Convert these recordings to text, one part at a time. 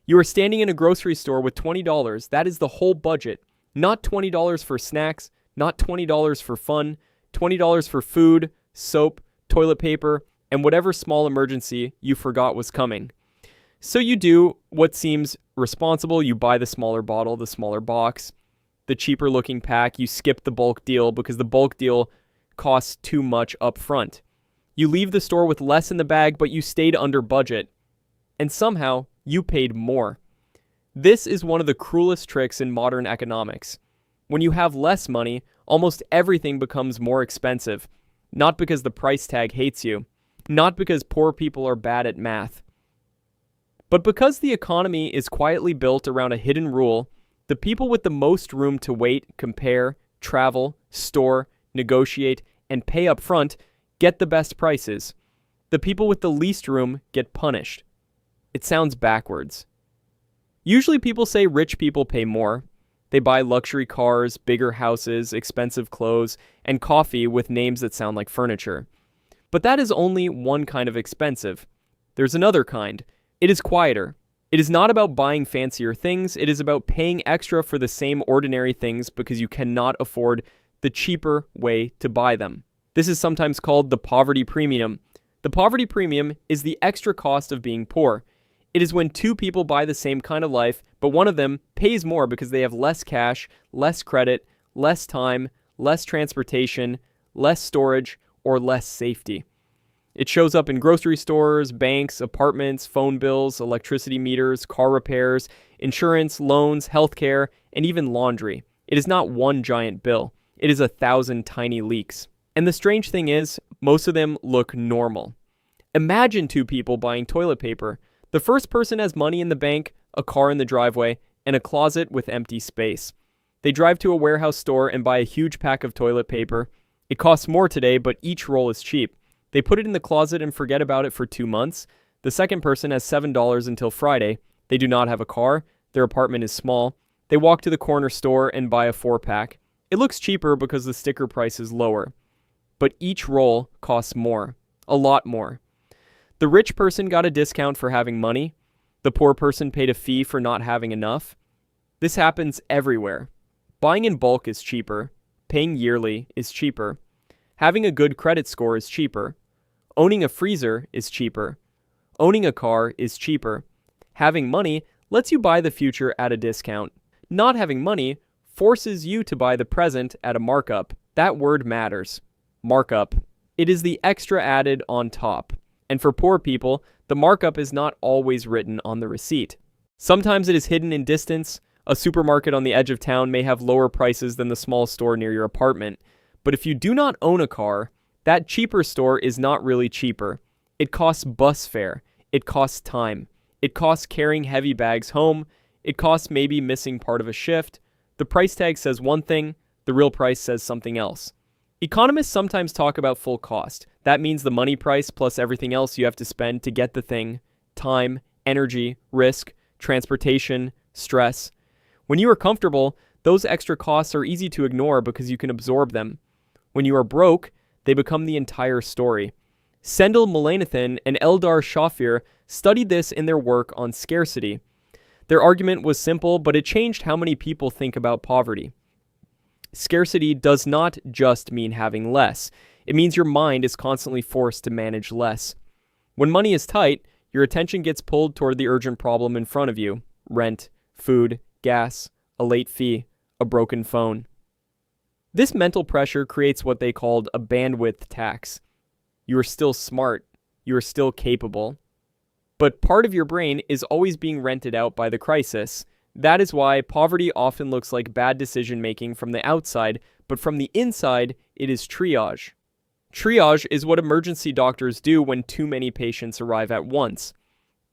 You are standing in a grocery store with $20. That is the whole budget. Not $20 for snacks, not $20 for fun, $20 for food, soap, toilet paper, and whatever small emergency you forgot was coming. So you do what seems responsible. You buy the smaller bottle, the smaller box, the cheaper looking pack. You skip the bulk deal because the bulk deal costs too much up front. You leave the store with less in the bag, but you stayed under budget. And somehow, you paid more. This is one of the cruelest tricks in modern economics. When you have less money, almost everything becomes more expensive. Not because the price tag hates you. Not because poor people are bad at math. But because the economy is quietly built around a hidden rule, the people with the most room to wait, compare, travel, store, negotiate, and pay up front get the best prices. The people with the least room get punished. It sounds backwards. Usually people say rich people pay more. They buy luxury cars, bigger houses, expensive clothes, and coffee with names that sound like furniture. But that is only one kind of expensive. There's another kind. It is quieter. It is not about buying fancier things. It is about paying extra for the same ordinary things because you cannot afford the cheaper way to buy them. This is sometimes called the poverty premium. The poverty premium is the extra cost of being poor. It is when two people buy the same kind of life, but one of them pays more because they have less cash, less credit, less time, less transportation, less storage, or less safety. It shows up in grocery stores, banks, apartments, phone bills, electricity meters, car repairs, insurance, loans, healthcare, and even laundry. It is not one giant bill. It is 1,000 tiny leaks. And the strange thing is, most of them look normal. Imagine two people buying toilet paper. The first person has money in the bank, a car in the driveway, and a closet with empty space. They drive to a warehouse store and buy a huge pack of toilet paper. It costs more today, but each roll is cheap. They put it in the closet and forget about it for 2 months. The second person has $7 until Friday. They do not have a car. Their apartment is small. They walk to the corner store and buy a 4-pack. It looks cheaper because the sticker price is lower. But each roll costs more. A lot more. The rich person got a discount for having money. The poor person paid a fee for not having enough. This happens everywhere. Buying in bulk is cheaper. Paying yearly is cheaper. Having a good credit score is cheaper. Owning a freezer is cheaper. Owning a car is cheaper. Having money lets you buy the future at a discount. Not having money forces you to buy the present at a markup. That word matters. Markup. It is the extra added on top. And for poor people, the markup is not always written on the receipt. Sometimes it is hidden in distance. A supermarket on the edge of town may have lower prices than the small store near your apartment. But if you do not own a car, that cheaper store is not really cheaper. It costs bus fare. It costs time. It costs carrying heavy bags home. It costs maybe missing part of a shift. The price tag says one thing, the real price says something else. Economists sometimes talk about full cost. That means the money price plus everything else you have to spend to get the thing: time, energy, risk, transportation, stress. When you are comfortable, those extra costs are easy to ignore because you can absorb them. When you are broke, they become the entire story. Sendel Mullainathan and Eldar Shafir studied this in their work on scarcity. Their argument was simple, but it changed how many people think about poverty. Scarcity does not just mean having less. It means your mind is constantly forced to manage less. When money is tight, your attention gets pulled toward the urgent problem in front of you: rent, food, gas, a late fee, a broken phone. This mental pressure creates what they called a bandwidth tax. You are still smart. You are still capable. But part of your brain is always being rented out by the crisis. That is why poverty often looks like bad decision-making from the outside, but from the inside, it is triage. Triage is what emergency doctors do when too many patients arrive at once.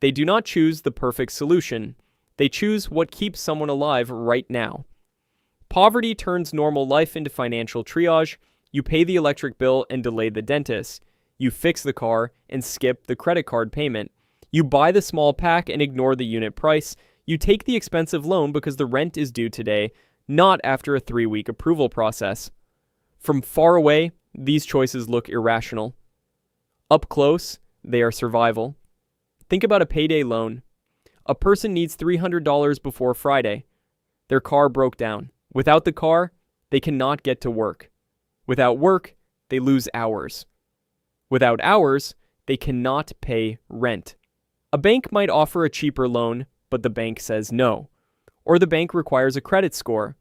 They do not choose the perfect solution. They choose what keeps someone alive right now. Poverty turns normal life into financial triage. You pay the electric bill and delay the dentist. You fix the car and skip the credit card payment. You buy the small pack and ignore the unit price. You take the expensive loan because the rent is due today, not after a 3-week approval process. From far away, these choices look irrational. Up close, they are survival. Think about a payday loan. A person needs $300 before Friday. Their car broke down. Without the car, they cannot get to work. Without work, they lose hours. Without hours, they cannot pay rent. A bank might offer a cheaper loan, but the bank says no. Or the bank requires a credit score.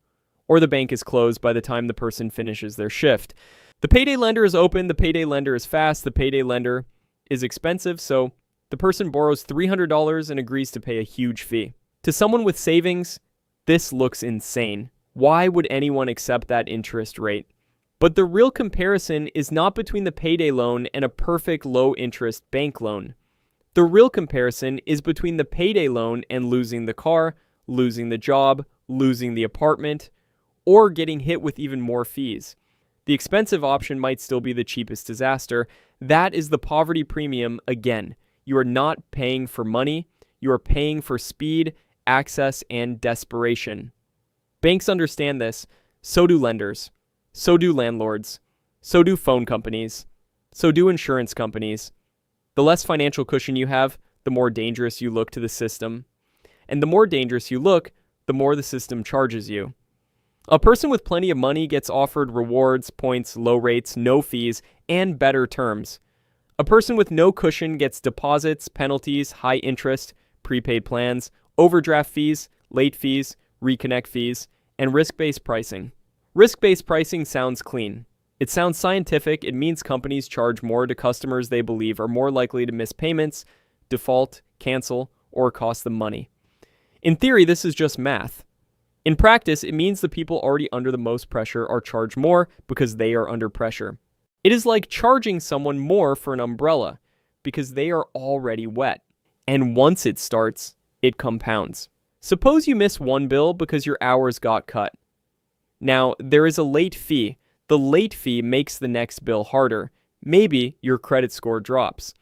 Or the bank is closed by the time the person finishes their shift. The payday lender is open, the payday lender is fast, the payday lender is expensive, so the person borrows $300 and agrees to pay a huge fee. To someone with savings, this looks insane. Why would anyone accept that interest rate? But the real comparison is not between the payday loan and a perfect low-interest bank loan. The real comparison is between the payday loan and losing the car, losing the job, losing the apartment, or getting hit with even more fees. The expensive option might still be the cheapest disaster. That is the poverty premium again. You are not paying for money, you are paying for speed, access, and desperation. Banks understand this, so do lenders, so do landlords, so do phone companies, so do insurance companies. The less financial cushion you have, the more dangerous you look to the system. And the more dangerous you look, the more the system charges you. A person with plenty of money gets offered rewards, points, low rates, no fees, and better terms. A person with no cushion gets deposits, penalties, high interest, prepaid plans, overdraft fees, late fees, reconnect fees, and risk-based pricing. Risk-based pricing sounds clean. It sounds scientific. It means companies charge more to customers they believe are more likely to miss payments, default, cancel, or cost them money. In theory, this is just math. In practice, it means the people already under the most pressure are charged more because they are under pressure. It is like charging someone more for an umbrella because they are already wet. And once it starts, it compounds. Suppose you miss one bill because your hours got cut. Now, there is a late fee. The late fee makes the next bill harder. Maybe your credit score drops.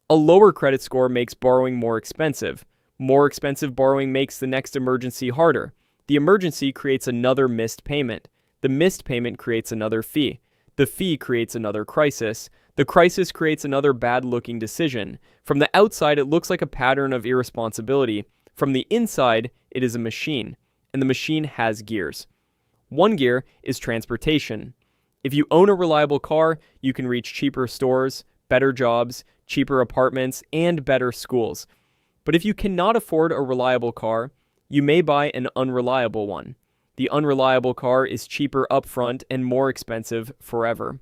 A lower credit score makes borrowing more expensive. More expensive borrowing makes the next emergency harder. The emergency creates another missed payment. The missed payment creates another fee. The fee creates another crisis. The crisis creates another bad-looking decision. From the outside, it looks like a pattern of irresponsibility. From the inside, it is a machine, and the machine has gears. One gear is transportation. If you own a reliable car, you can reach cheaper stores, better jobs, cheaper apartments, and better schools. But if you cannot afford a reliable car, you may buy an unreliable one. The unreliable car is cheaper upfront and more expensive forever.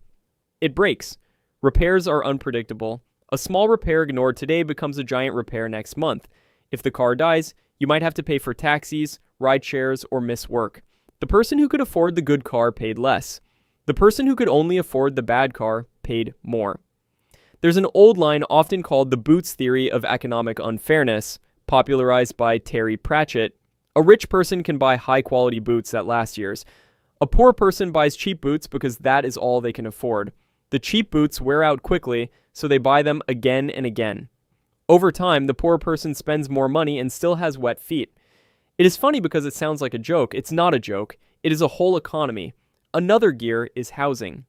It breaks. Repairs are unpredictable. A small repair ignored today becomes a giant repair next month. If the car dies, you might have to pay for taxis, ride shares, or miss work. The person who could afford the good car paid less. The person who could only afford the bad car paid more. There's an old line often called the Boots theory of economic unfairness, popularized by Terry Pratchett. A rich person can buy high-quality boots that last years. A poor person buys cheap boots because that is all they can afford. The cheap boots wear out quickly, so they buy them again and again. Over time, the poor person spends more money and still has wet feet. It is funny because it sounds like a joke. It's not a joke. It is a whole economy. Another gear is housing.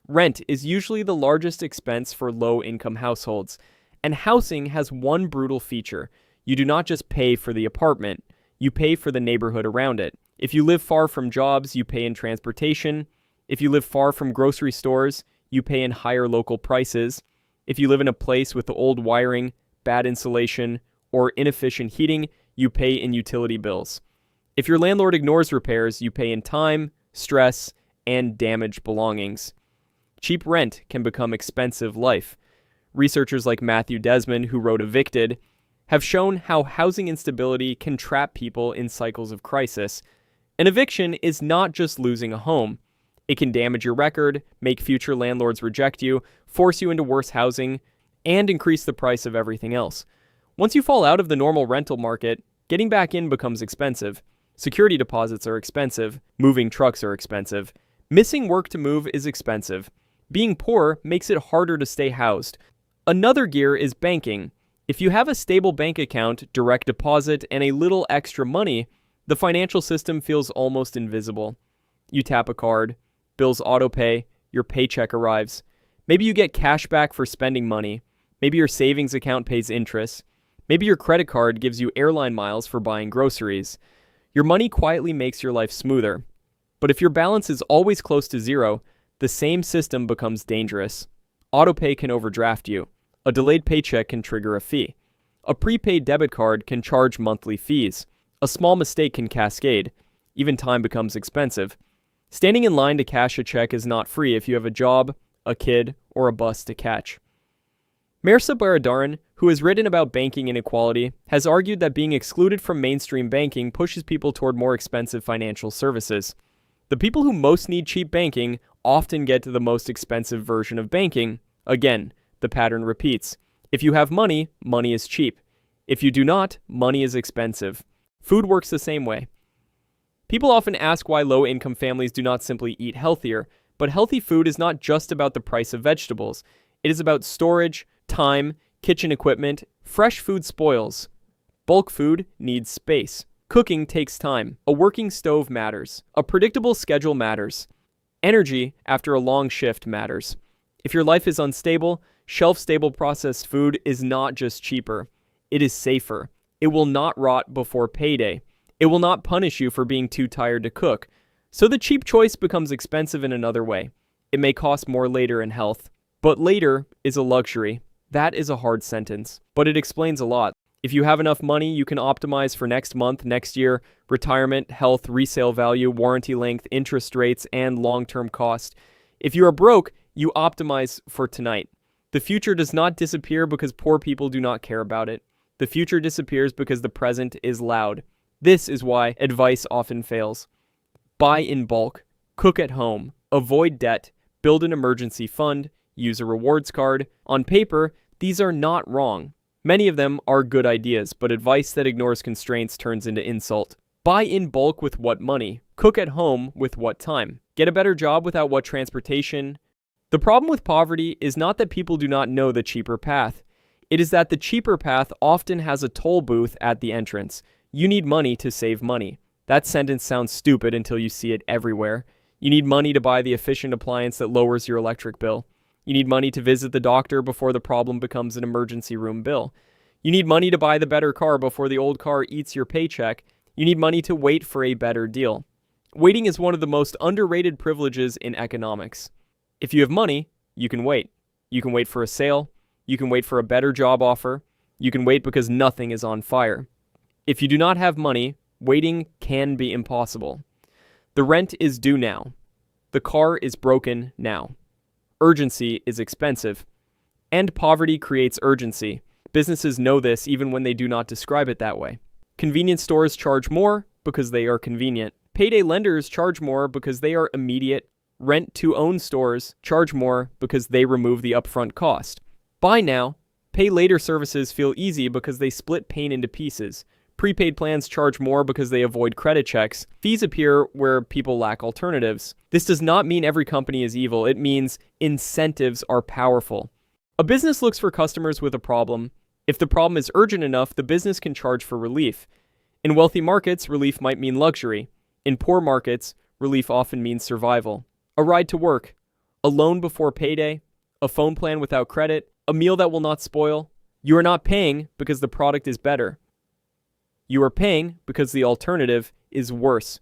Rent is usually the largest expense for low-income households, and housing has one brutal feature. You do not just pay for the apartment, you pay for the neighborhood around it. If you live far from jobs, you pay in transportation. If you live far from grocery stores, you pay in higher local prices. If you live in a place with old wiring, bad insulation, or inefficient heating, you pay in utility bills. If your landlord ignores repairs, you pay in time, stress, and damaged belongings. Cheap rent can become expensive life. Researchers like Matthew Desmond, who wrote Evicted, have shown how housing instability can trap people in cycles of crisis. An eviction is not just losing a home. It can damage your record, make future landlords reject you, force you into worse housing, and increase the price of everything else. Once you fall out of the normal rental market, getting back in becomes expensive. Security deposits are expensive. Moving trucks are expensive. Missing work to move is expensive. Being poor makes it harder to stay housed. Another gear is banking. If you have a stable bank account, direct deposit, and a little extra money, the financial system feels almost invisible. You tap a card, bills autopay, your paycheck arrives. Maybe you get cash back for spending money. Maybe your savings account pays interest. Maybe your credit card gives you airline miles for buying groceries. Your money quietly makes your life smoother. But if your balance is always close to zero, the same system becomes dangerous. Autopay can overdraft you. A delayed paycheck can trigger a fee. A prepaid debit card can charge monthly fees. A small mistake can cascade. Even time becomes expensive. Standing in line to cash a check is not free if you have a job, a kid, or a bus to catch. Mirza Baradaran, who has written about banking inequality, has argued that being excluded from mainstream banking pushes people toward more expensive financial services. The people who most need cheap banking often get to the most expensive version of banking. Again, the pattern repeats. If you have money, money is cheap. If you do not, money is expensive. Food works the same way. People often ask why low-income families do not simply eat healthier, but healthy food is not just about the price of vegetables. It is about storage, time, kitchen equipment. Fresh food spoils. Bulk food needs space. Cooking takes time. A working stove matters. A predictable schedule matters. Energy after a long shift matters. If your life is unstable, shelf-stable processed food is not just cheaper. It is safer. It will not rot before payday. It will not punish you for being too tired to cook. So the cheap choice becomes expensive in another way. It may cost more later in health. But later is a luxury. That is a hard sentence, but it explains a lot. If you have enough money, you can optimize for next month, next year, retirement, health, resale value, warranty length, interest rates, and long-term cost. If you are broke, you optimize for tonight. The future does not disappear because poor people do not care about it. The future disappears because the present is loud. This is why advice often fails. Buy in bulk, cook at home, avoid debt, build an emergency fund, use a rewards card. On paper, these are not wrong. Many of them are good ideas, but advice that ignores constraints turns into insult. Buy in bulk with what money? Cook at home with what time? Get a better job without what transportation? The problem with poverty is not that people do not know the cheaper path. It is that the cheaper path often has a toll booth at the entrance. You need money to save money. That sentence sounds stupid until you see it everywhere. You need money to buy the efficient appliance that lowers your electric bill. You need money to visit the doctor before the problem becomes an emergency room bill. You need money to buy the better car before the old car eats your paycheck. You need money to wait for a better deal. Waiting is one of the most underrated privileges in economics. If you have money, you can wait. You can wait for a sale. You can wait for a better job offer. You can wait because nothing is on fire. If you do not have money, waiting can be impossible. The rent is due now. The car is broken now. Urgency is expensive. And poverty creates urgency. Businesses know this even when they do not describe it that way. Convenience stores charge more because they are convenient. Payday lenders charge more because they are immediate. Rent-to-own stores charge more because they remove the upfront cost. Buy now, pay later services feel easy because they split pain into pieces. Prepaid plans charge more because they avoid credit checks. Fees appear where people lack alternatives. This does not mean every company is evil. It means incentives are powerful. A business looks for customers with a problem. If the problem is urgent enough, the business can charge for relief. In wealthy markets, relief might mean luxury. In poor markets, relief often means survival. A ride to work, a loan before payday, a phone plan without credit, a meal that will not spoil. You are not paying because the product is better. You are paying because the alternative is worse.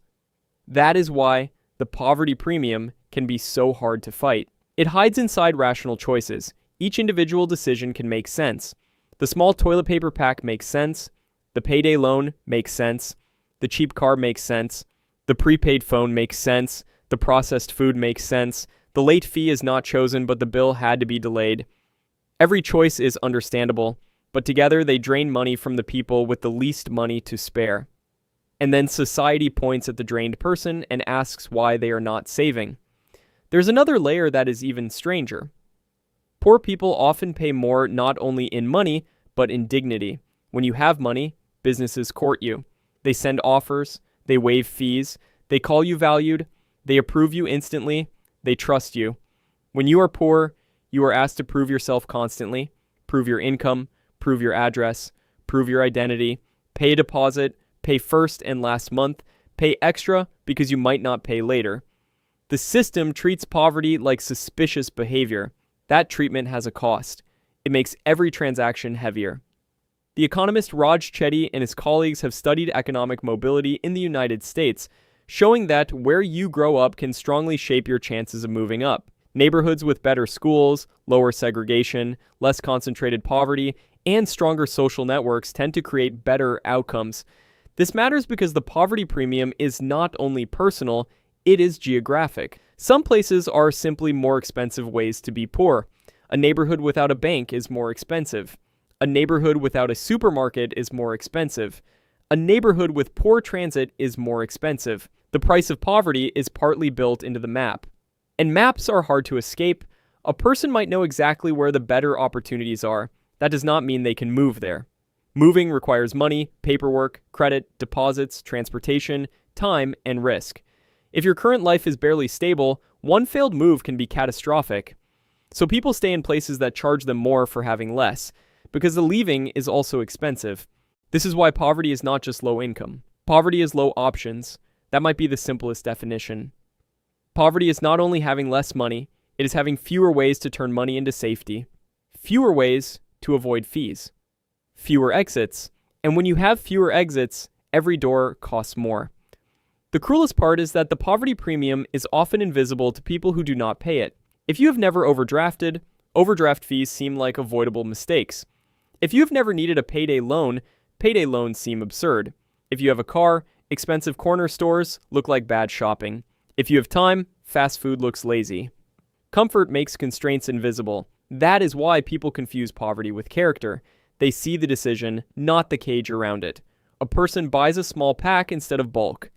That is why the poverty premium can be so hard to fight. It hides inside rational choices. Each individual decision can make sense. The small toilet paper pack makes sense. The payday loan makes sense. The cheap car makes sense. The prepaid phone makes sense. The processed food makes sense. The late fee is not chosen, but the bill had to be delayed. Every choice is understandable, but together they drain money from the people with the least money to spare. And then society points at the drained person and asks why they are not saving. There's another layer that is even stranger. Poor people often pay more not only in money, but in dignity. When you have money, businesses court you. They send offers, they waive fees, they call you valued, they approve you instantly, they trust you. When you are poor, you are asked to prove yourself constantly, prove your income, prove your address, prove your identity, pay a deposit, pay first and last month, pay extra because you might not pay later. The system treats poverty like suspicious behavior. That treatment has a cost. It makes every transaction heavier. The economist Raj Chetty and his colleagues have studied economic mobility in the United States, showing that where you grow up can strongly shape your chances of moving up. Neighborhoods with better schools, lower segregation, less concentrated poverty, and stronger social networks tend to create better outcomes. This matters because the poverty premium is not only personal, it is geographic. Some places are simply more expensive ways to be poor. A neighborhood without a bank is more expensive. A neighborhood without a supermarket is more expensive. A neighborhood with poor transit is more expensive. The price of poverty is partly built into the map. And maps are hard to escape. A person might know exactly where the better opportunities are. That does not mean they can move there. Moving requires money, paperwork, credit, deposits, transportation, time, and risk. If your current life is barely stable, one failed move can be catastrophic. So people stay in places that charge them more for having less, because the leaving is also expensive. This is why poverty is not just low income. Poverty is low options. That might be the simplest definition. Poverty is not only having less money, it is having fewer ways to turn money into safety, fewer ways to avoid fees, fewer exits, and when you have fewer exits, every door costs more. The cruelest part is that the poverty premium is often invisible to people who do not pay it. If you have never overdrafted, overdraft fees seem like avoidable mistakes. If you have never needed a payday loans seem absurd. If you have a car, expensive corner stores look like bad shopping. If you have time, fast food looks lazy. Comfort makes constraints invisible. That is why people confuse poverty with character. They see the decision, not the cage around it. A person buys a small pack instead of bulk.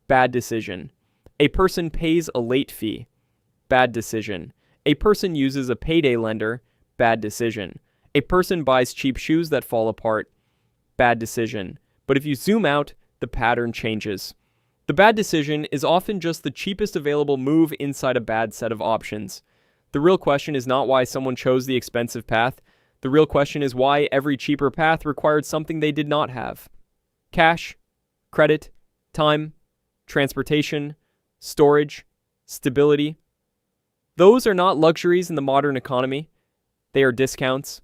Bad decision. A person pays a late fee. Bad decision. A person uses a payday lender. Bad decision. A person buys cheap shoes that fall apart. Bad decision. But if you zoom out, the pattern changes. The bad decision is often just the cheapest available move inside a bad set of options. The real question is not why someone chose the expensive path. The real question is why every cheaper path required something they did not have. Cash, credit, time, transportation, storage, stability. Those are not luxuries in the modern economy. They are discounts.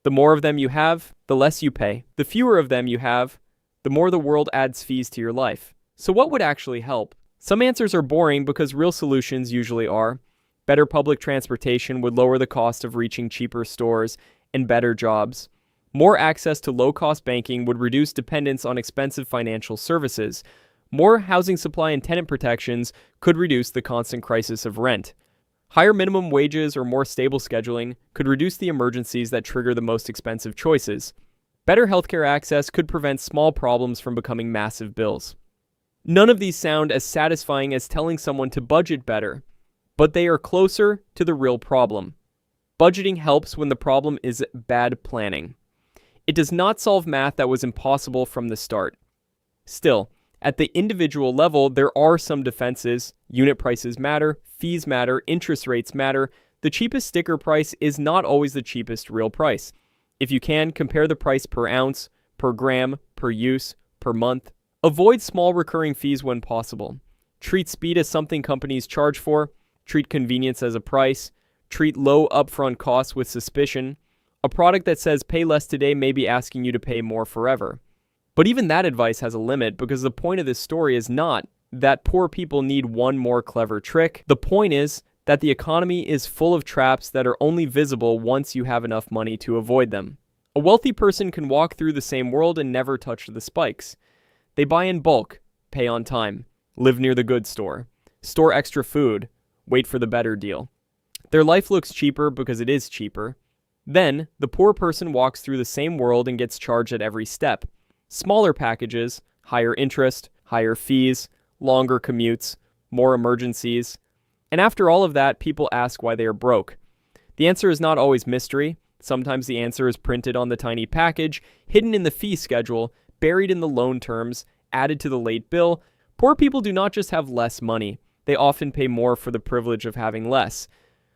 The more of them you have, the less you pay. The fewer of them you have, the more the world adds fees to your life. So what would actually help? Some answers are boring because real solutions usually are. Better public transportation would lower the cost of reaching cheaper stores and better jobs. More access to low-cost banking would reduce dependence on expensive financial services. More housing supply and tenant protections could reduce the constant crisis of rent. Higher minimum wages or more stable scheduling could reduce the emergencies that trigger the most expensive choices. Better healthcare access could prevent small problems from becoming massive bills. None of these sound as satisfying as telling someone to budget better, but they are closer to the real problem. Budgeting helps when the problem is bad planning. It does not solve math that was impossible from the start. Still, at the individual level, there are some defenses. Unit prices matter, fees matter, interest rates matter. The cheapest sticker price is not always the cheapest real price. If you can, compare the price per ounce, per gram, per use, per month. Avoid small recurring fees when possible. Treat speed as something companies charge for. Treat convenience as a price. Treat low upfront costs with suspicion. A product that says pay less today may be asking you to pay more forever. But even that advice has a limit because the point of this story is not that poor people need one more clever trick. The point is that the economy is full of traps that are only visible once you have enough money to avoid them. A wealthy person can walk through the same world and never touch the spikes. They buy in bulk, pay on time, live near the goods store, store extra food, wait for the better deal. Their life looks cheaper because it is cheaper. Then, the poor person walks through the same world and gets charged at every step. Smaller packages, higher interest, higher fees, longer commutes, more emergencies. And after all of that, people ask why they are broke. The answer is not always mystery. Sometimes the answer is printed on the tiny package, hidden in the fee schedule, buried in the loan terms, added to the late bill. Poor people do not just have less money. They often pay more for the privilege of having less.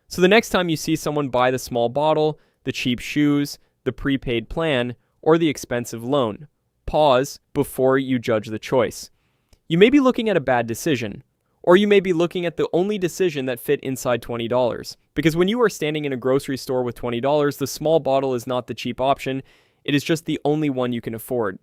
So the next time you see someone buy the small bottle, the cheap shoes, the prepaid plan, or the expensive loan, pause before you judge the choice. You may be looking at a bad decision, or you may be looking at the only decision that fit inside $20. Because when you are standing in a grocery store with $20, the small bottle is not the cheap option, It is just the only one you can afford